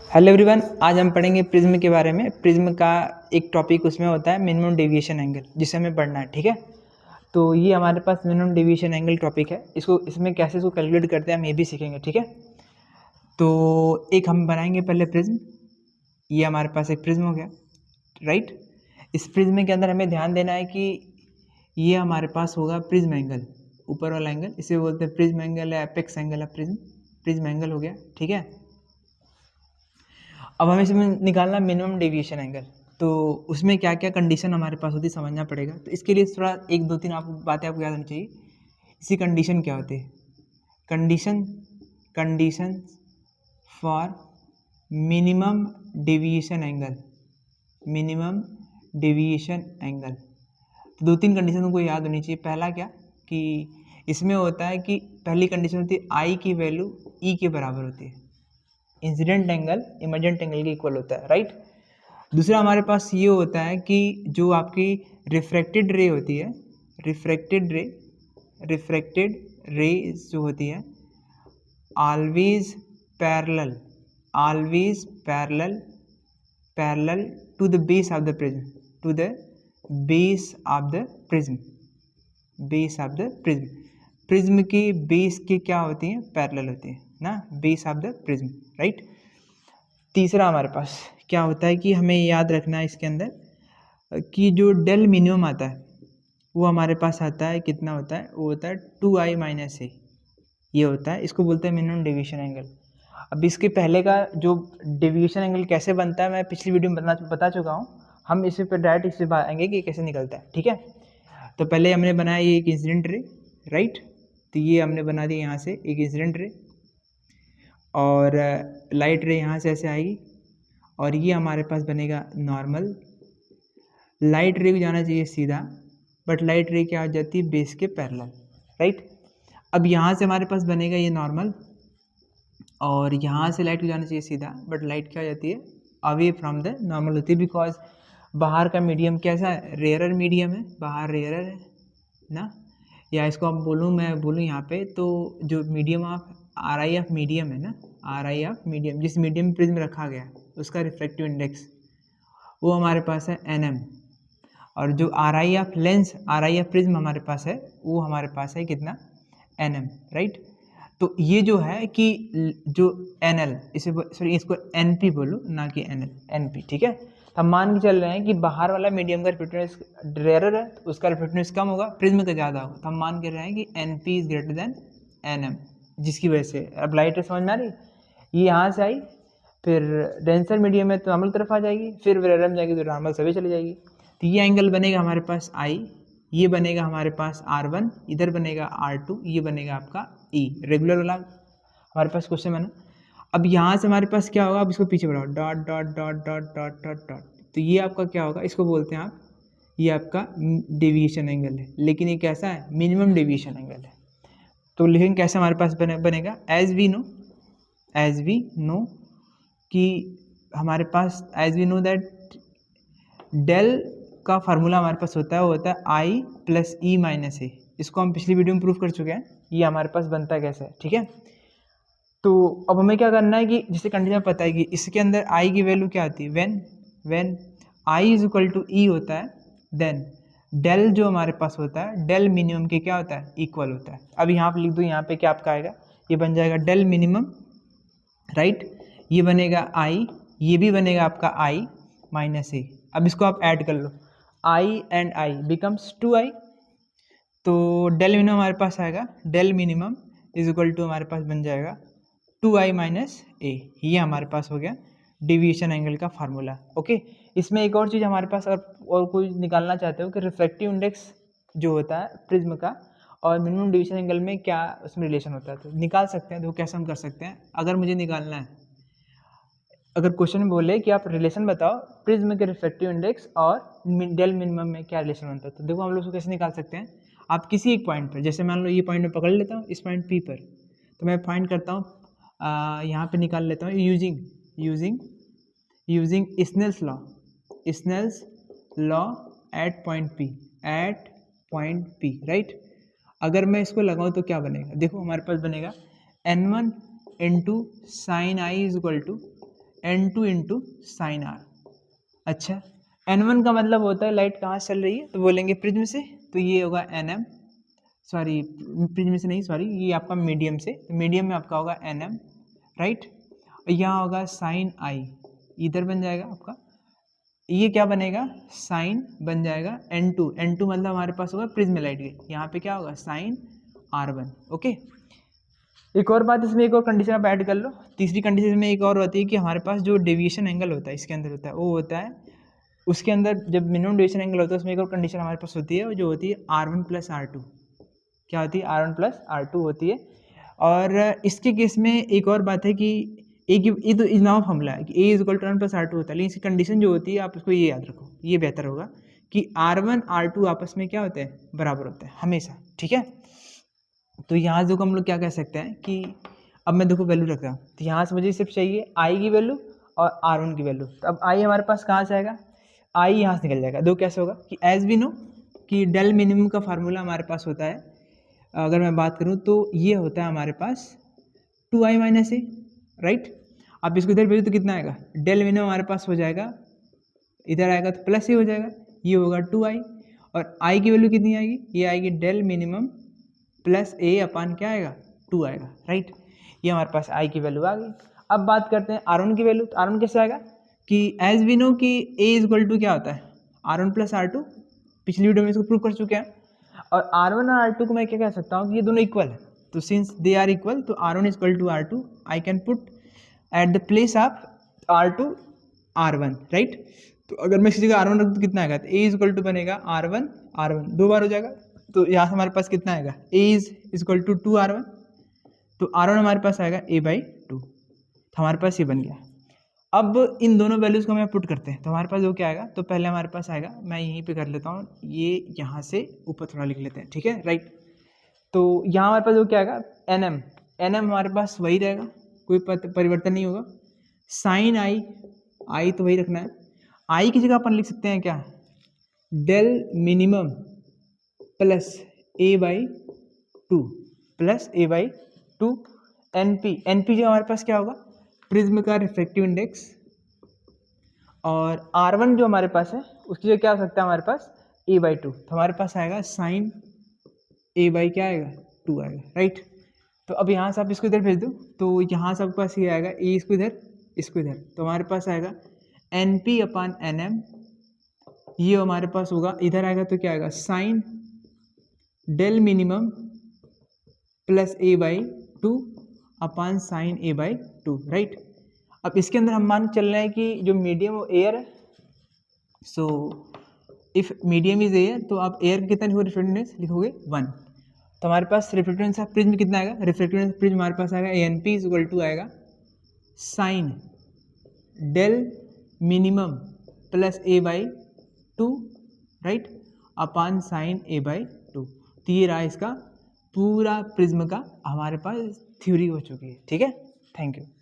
Hello everyone, आज हम पढ़ेंगे प्रिज्म के बारे में। प्रिज्म का एक टॉपिक उसमें होता है मिनिमम डेविएशन एंगल, जिसे हमें पढ़ना है। ठीक है, तो ये हमारे पास मिनिमम डेविएशन एंगल टॉपिक है। इसमें कैसे इसको कैलकुलेट करते हैं हम ये भी सीखेंगे। ठीक है, तो एक हम बनाएंगे पहले प्रिज्म। ये हमारे पास एक प्रिज्म हो गया, राइट। इस प्रिज्म के अंदर हमें ध्यान देना है कि ये हमारे पास होगा प्रिज्म एंगल, ऊपर वाला एंगल, इसे बोलते हैं प्रिज्म एंगल या apex angle of prism. Prism angle हो गया, ठीक है। अब हमें इसमें निकालना मिनिमम डेविएशन एंगल, तो उसमें क्या क्या कंडीशन हमारे पास होती है समझना पड़ेगा। तो इसके लिए थोड़ा एक दो तीन आपको बातें आपको याद होनी चाहिए। इसी कंडीशन क्या होती है, condition for minimum deviation angle, minimum deviation angle. तो दो तीन कंडीशन उनको याद होनी चाहिए। पहला क्या कि इसमें होता है कि पहली कंडीशन होती है आई की वैल्यू ई के बराबर होती है। इंसिडेंट एंगल इमर्जेंट एंगल के इक्वल होता है, राइट। दूसरा हमारे पास ये होता है कि जो आपकी रिफ्रैक्टेड रे होती है, रिफ्रैक्टेड रे जो होती है always parallel to the base of the prism, to the base of the prism, base of the prism. Prism की बेस के क्या होती हैं, पैरेलल होती है ना, base of the prism, right. तीसरा हमारे पास क्या होता है कि हमें याद रखना है इसके अंदर कि जो डेल मिनिमम आता है वो हमारे पास आता है, कितना होता है, वो होता है 2i माइनस ए, ये होता है। इसको बोलते हैं मिनिमम डेविएशन एंगल। अब इसके पहले का जो डेविएशन एंगल कैसे बनता है मैं पिछली वीडियो में बता चुका हूँ। हम इसी पे डायरेक्ट इससे आएंगे कि कैसे निकलता है। ठीक है, तो पहले हमने बनाया ये एक इंसिडेंट रे, राइट। तो ये हमने बना दिया यहाँ से एक इंसिडेंट रे, और लाइट रे यहाँ से ऐसे आएगी, और ये हमारे पास बनेगा नॉर्मल। लाइट रे को जाना चाहिए सीधा, बट लाइट रे क्या हो जाती है, बेस के पैरेलल, राइट। अब यहाँ से हमारे पास बनेगा ये नॉर्मल, और यहाँ से लाइट को जाना चाहिए सीधा, बट लाइट क्या हो जाती है, अवे फ्रॉम द नॉर्मल होती है, बिकॉज बाहर का मीडियम कैसा है, रेयरर मीडियम है, बाहर रेयरर है ना। या इसको आप मैं बोलूँ यहाँ पे, तो जो medium of are I of medium है ना, आर आई ऑफ मीडियम, जिस मीडियम प्रिज्म रखा गया उसका रिफ्रैक्टिव इंडेक्स वो हमारे पास है NM, और जो are I of lens, are I of prism हमारे पास है वो हमारे पास है कितना, NM, राइट। तो ये जो है कि जो NL, इसे सॉरी इसको NP बोलो ना कि NL, NP, ठीक है। हम मान के चल रहे हैं कि बाहर वाला मीडियम का रिफ्रैक्टिव रेयर है तो उसका रिफ्रैक्टिव कम होगा, प्रिज्म का ज़्यादा होगा। तो हम मान के रहे हैं कि NP is greater than NM, जिसकी वजह से अब लाइट समझ में आ रही, ये यहाँ से आई, फिर डेंसर मीडियम में तो नॉर्मल तरफ आ जाएगी, फिर रेयर में जाएगी तो नॉर्मल सभी चली जाएगी। तो ये एंगल बनेगा हमारे पास I, ये बनेगा हमारे पास R1, इधर बनेगा R2, ये बनेगा आपका E, रेगुलर वाला हमारे पास क्वेश्चन बना। अब यहाँ से हमारे पास क्या होगा, अब इसको पीछे बढ़ाओ, dot dot dot dot dot dot dot, तो ये आपका क्या होगा, इसको बोलते हैं आप, ये आपका डेविएशन एंगल है, लेकिन ये कैसा है, मिनिमम डेविएशन एंगल है। तो लेकिन कैसे हमारे पास बनेगा, एज वी नो कि हमारे पास, as we know that del का फार्मूला हमारे पास होता है, वो होता है आई प्लस ई माइनस ए। इसको हम पिछली वीडियो में प्रूव कर चुके हैं, ये हमारे पास बनता है कैसे, ठीक है। तो अब हमें क्या करना है कि जिसे कंडीशन पता है कि इसके अंदर आई की वैल्यू क्या आती है, when I is equal to E होता है, देन डेल जो हमारे पास होता है, डेल मिनिमम के क्या होता है, इक्वल होता है। अब यहाँ पे लिख दो, यहाँ पे क्या आपका आएगा, ये बन जाएगा डेल मिनिमम, राइट। ये बनेगा आई, ये भी बनेगा आपका आई माइनस ए। अब इसको आप ऐड कर लो, आई एंड आई बिकम्स 2i, तो डेल मिनिमम हमारे पास आएगा, del minimum is equal to हमारे पास बन जाएगा 2i माइनस ए। ये हमारे पास हो गया डेविएशन एंगल का फार्मूला, ओके। इसमें एक और चीज़ हमारे पास, और कोई निकालना चाहते हो कि रिफ्रैक्टिव इंडेक्स जो होता है प्रिज्म का और मिनिमम डेविएशन एंगल में क्या उसमें रिलेशन होता है, तो निकाल सकते हैं। तो कैसे हम कर सकते हैं, अगर मुझे निकालना है, अगर क्वेश्चन में बोले कि आप रिलेशन बताओ प्रिज्म के रिफ्रैक्टिव इंडेक्स और डेल मिनिमम में क्या रिलेशन बनता है, तो देखो हम लोग उसको कैसे निकाल सकते हैं। आप किसी एक पॉइंट पर, जैसे मान लो ये पॉइंट में पकड़ लेता हूँ, इस पॉइंट P पर, तो मैं फाइंड करता हूँ, यहाँ पे निकाल लेता हूँ using Snell's law at point P, right. अगर मैं इसको लगाऊँ तो क्या बनेगा, देखो हमारे पास बनेगा N1 into sine i is equal to N2 into sine r. अच्छा, N1 का मतलब होता है लाइट कहाँ से चल रही है, तो बोलेंगे प्रिज्म से, तो ये होगा NM, सॉरी प्रिज्म से नहीं, सॉरी ये आपका मीडियम से, तो मीडियम में आपका होगा NM, राइट। और यहाँ होगा साइन आई, इधर बन जाएगा आपका, ये क्या बनेगा, साइन बन जाएगा N2, N2 मतलब हमारे पास होगा प्रिज्म लाइट की, यहाँ पे क्या होगा साइन R1। ओके, एक और बात इसमें, एक और कंडीशन आप ऐड कर लो, तीसरी कंडीशन में एक और होती है कि हमारे पास जो डेविएशन एंगल होता है इसके अंदर होता है, वो होता है उसके अंदर जब मिनिमम डेविएशन एंगल होता है उसमें एक और कंडीशन हमारे पास होती है, जो होती है R1 प्लस R2। क्या होती है, R1 प्लस R2 होती है। और इसके केस में एक और बात है कि एक ये तो नॉर्मल फॉर्मूला है कि A is equal to R1 plus R2 होता है, लेकिन इसकी कंडीशन जो होती है आप उसको ये याद रखो, ये बेहतर होगा कि R1 R2 आपस में क्या होते हैं, बराबर होते हैं हमेशा, ठीक है। तो यहाँ से हम लोग क्या कह सकते हैं कि अब मैं देखो वैल्यू रख रहा हूँ, तो यहाँ से मुझे सिर्फ चाहिए I की वैल्यू और R1 की वैल्यू। तो अब I हमारे पास कहाँ से आएगा, I यहाँ से निकल जाएगा। दो कैसे होगा कि एज वी नो कि डेल मिनिमम का फार्मूला हमारे पास होता है, अगर मैं बात करूँ तो ये होता है हमारे पास 2i माइनस ए, राइट। आप इसको इधर भेजो तो कितना आएगा, डेल मिनिमम हमारे पास हो जाएगा, इधर आएगा तो प्लस ही हो जाएगा, ये होगा 2i, और i की वैल्यू कितनी आएगी, ये आएगी डेल मिनिमम प्लस ए अपान क्या आएगा, 2 आएगा, राइट। ये हमारे पास i की वैल्यू आ गई। अब बात करते हैं R1 की वैल्यू, तो R1 कैसे आएगा कि एज वी नो कि a इज इक्वल टू क्या होता है, R1 प्लस R2, पिछली वीडियो में इसको प्रूव कर चुके हैं। और R1 और R2 को मैं क्या कह सकता हूँ कि ये दोनों इक्वल है, तो सिंस दे आर इक्वल तो R1 is equal to R2, I can put at the place of R2 R1, right. तो अगर मैं इसी जगह R1 रख तो कितना आएगा, तो A इज इक्वल टू बनेगा R1 दो बार हो जाएगा, तो यहाँ से हमारे पास कितना आएगा, A is equal to 2R1, तो R1 हमारे पास आएगा A/2, तो हमारे पास ये बन गया। अब इन दोनों वैल्यूज़ को हमें पुट करते हैं, तो हमारे पास वो क्या आएगा, तो पहले हमारे पास आएगा, मैं यहीं पे कर लेता हूँ, ये यहाँ से ऊपर थोड़ा लिख लेते हैं, ठीक है, राइट। तो यहाँ हमारे पास वो क्या आएगा, NM हमारे पास वही रहेगा, कोई परिवर्तन नहीं होगा। साइन आई तो वही रखना है। आई की जगह अपन लिख सकते हैं क्या, del minimum plus A/2 plus A/2 NP जो हमारे पास क्या होगा, प्रिज्म का रिफ्रैक्टिव इंडेक्स, और R1 जो हमारे पास है उसकी जगह क्या हो सकता है हमारे पास, A/2, तो हमारे पास आएगा साइन A/ क्या आएगा, 2 आएगा, राइट। तो अब यहाँ से आप इसको इधर भेज दो, तो यहाँ से आपके पास ये आएगा, ए इसको इधर, तो हमारे पास आएगा NP अपान NM, ये हमारे पास होगा, इधर आएगा तो क्या आएगा, sine del minimum plus A/2 upon sine A/2, right. अब इसके अंदर हम मान चल रहे हैं कि जो मीडियम वो एयर है, so if medium is air, तो आप एयर कितना लिखोगे, रिफ्लेक्टिवनेस लिखोगे 1, तो हमारे पास रिफ्लेक्टिवनेस ऑफ प्रिज्म कितना आएगा, रिफ्लेक्टिवनेस प्रिज्म हमारे पास आएगा ANP इज इक्वल टू आएगा sine del minimum plus A/2, right, upon sine A/2। तो ये रहा इसका पूरा प्रिज्म का हमारे पास थ्योरी हो चुकी है, ठीक है। Thank you.